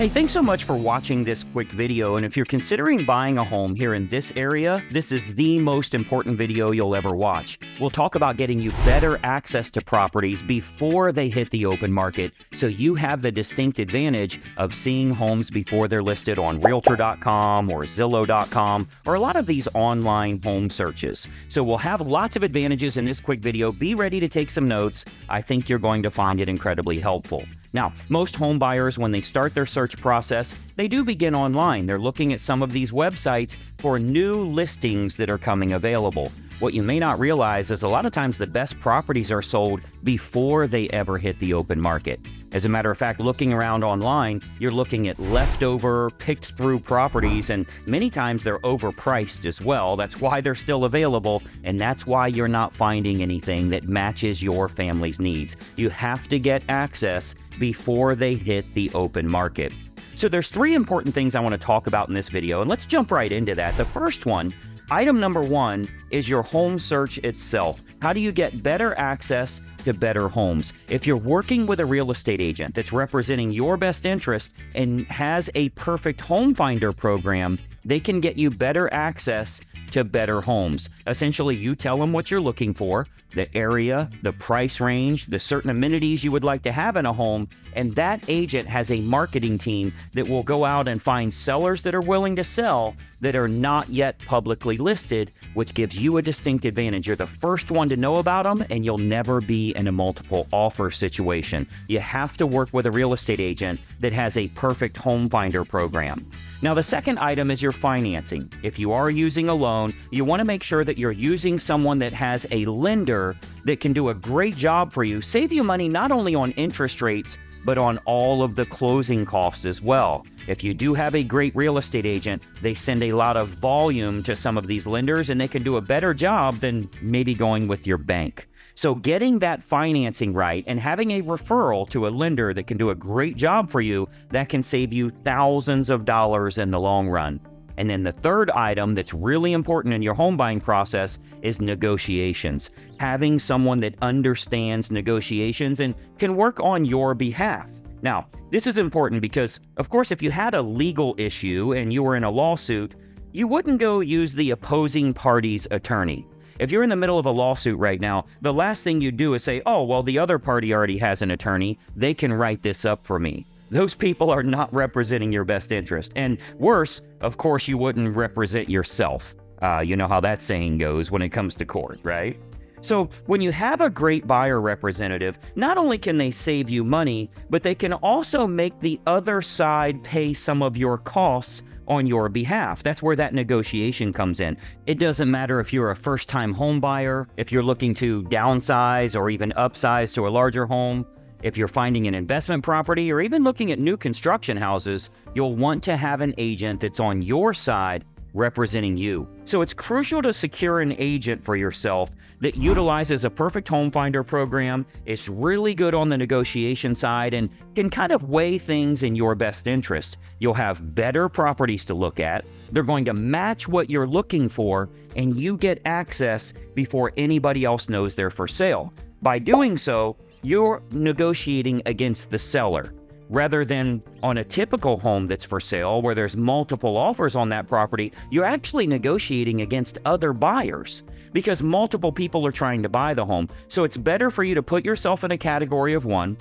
Hey, thanks so much for watching this quick video, and if you're considering buying a home here in this area, this is the most important video you'll ever watch. We'll talk about getting you better access to properties before they hit the open market, so you have the distinct advantage of seeing homes before they're listed on Realtor.com or Zillow.com or a lot of these online home searches. So we'll have lots of advantages in this quick video. Be ready to take some notes. I think you're going to find it incredibly helpful. Now, most home buyers, when they start their search process, they do begin online. They're looking at some of these websites for new listings that are coming available. What you may not realize is a lot of times the best properties are sold before they ever hit the open market. As a matter of fact, looking around online, you're looking at leftover, picked through properties, and many times they're overpriced as well. That's why they're still available, and that's why you're not finding anything that matches your family's needs. You have to get access before they hit the open market. So there's three important things I want to talk about in this video, and let's jump right into that. The first one, item number one, is your home search itself. How do you get better access to better homes? If you're working with a real estate agent that's representing your best interest and has a perfect home finder program, they can get you better access to better homes. Essentially, you tell them what you're looking for, the area, the price range, the certain amenities you would like to have in a home, and that agent has a marketing team that will go out and find sellers that are willing to sell that are not yet publicly listed, which gives you a distinct advantage. You're the first one to know about them, and you'll never be in a multiple offer situation. You have to work with a real estate agent that has a perfect home finder program. Now, the second item is your financing. If you are using a loan, you want to make sure that you're using someone that has a lender that can do a great job for you, save you money not only on interest rates, but on all of the closing costs as well. If you do have a great real estate agent, they send a lot of volume to some of these lenders, and they can do a better job than maybe going with your bank. So getting that financing right and having a referral to a lender that can do a great job for you, that can save you thousands of dollars in the long run. And then the third item that's really important in your home buying process is negotiations. Having someone that understands negotiations and can work on your behalf. Now, this is important because, of course, if you had a legal issue and you were in a lawsuit, you wouldn't go use the opposing party's attorney. If you're in the middle of a lawsuit right now, the last thing you do is say, oh, well, the other party already has an attorney. They can write this up for me. Those people are not representing your best interest. And worse, of course, you wouldn't represent yourself. You know how that saying goes when it comes to court, right? So when you have a great buyer representative, not only can they save you money, but they can also make the other side pay some of your costs on your behalf. That's where that negotiation comes in. It doesn't matter if you're a first-time home buyer, if you're looking to downsize or even upsize to a larger home, if you're finding an investment property or even looking at new construction houses, you'll want to have an agent that's on your side representing you. So it's crucial to secure an agent for yourself that utilizes a perfect home finder program, is really good on the negotiation side, and can kind of weigh things in your best interest. You'll have better properties to look at. They're going to match what you're looking for, and you get access before anybody else knows they're for sale. By doing so, you're negotiating against the seller. Rather than on a typical home that's for sale where there's multiple offers on that property, you're actually negotiating against other buyers because multiple people are trying to buy the home. So it's better for you to put yourself in a category of one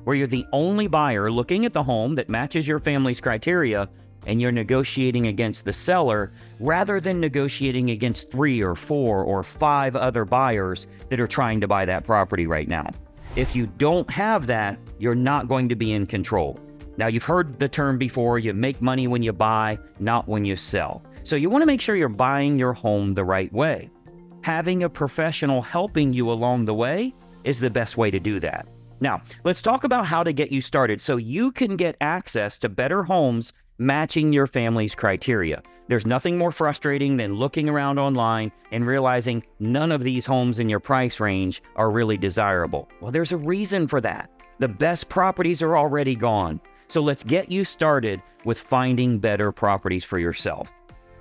where you're the only buyer looking at the home that matches your family's criteria, and you're negotiating against the seller rather than negotiating against 3 or 4 or 5 other buyers that are trying to buy that property right now. If you don't have that, you're not going to be in control. Now, you've heard the term before, you make money when you buy, not when you sell. So you want to make sure you're buying your home the right way. Having a professional helping you along the way is the best way to do that. Now, let's talk about how to get you started so you can get access to better homes matching your family's criteria. There's nothing more frustrating than looking around online and realizing none of these homes in your price range are really desirable. Well, there's a reason for that. The best properties are already gone. So let's get you started with finding better properties for yourself.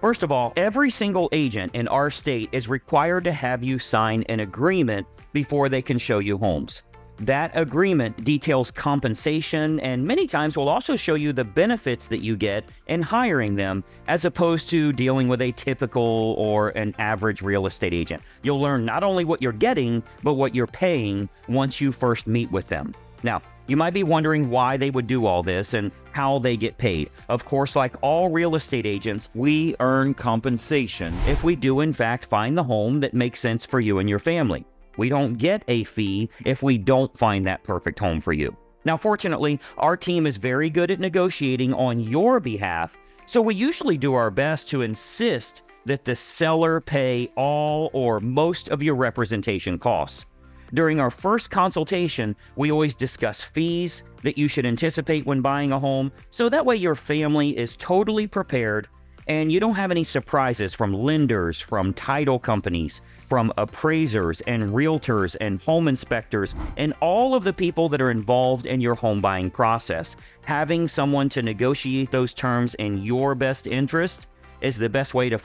First of all, every single agent in our state is required to have you sign an agreement before they can show you homes. That agreement details compensation and many times will also show you the benefits that you get in hiring them, as opposed to dealing with a typical or an average real estate agent. You'll learn not only what you're getting, but what you're paying once you first meet with them. Now, you might be wondering why they would do all this and how they get paid. Of course, like all real estate agents, we earn compensation if we do in fact find the home that makes sense for you and your family. We don't get a fee if we don't find that perfect home for you. Now, fortunately, our team is very good at negotiating on your behalf, so we usually do our best to insist that the seller pay all or most of your representation costs. During our first consultation, we always discuss fees that you should anticipate when buying a home, so that way your family is totally prepared and you don't have any surprises from lenders, from title companies, from appraisers and realtors and home inspectors, and all of the people that are involved in your home buying process. Having someone to negotiate those terms in your best interest is the best way to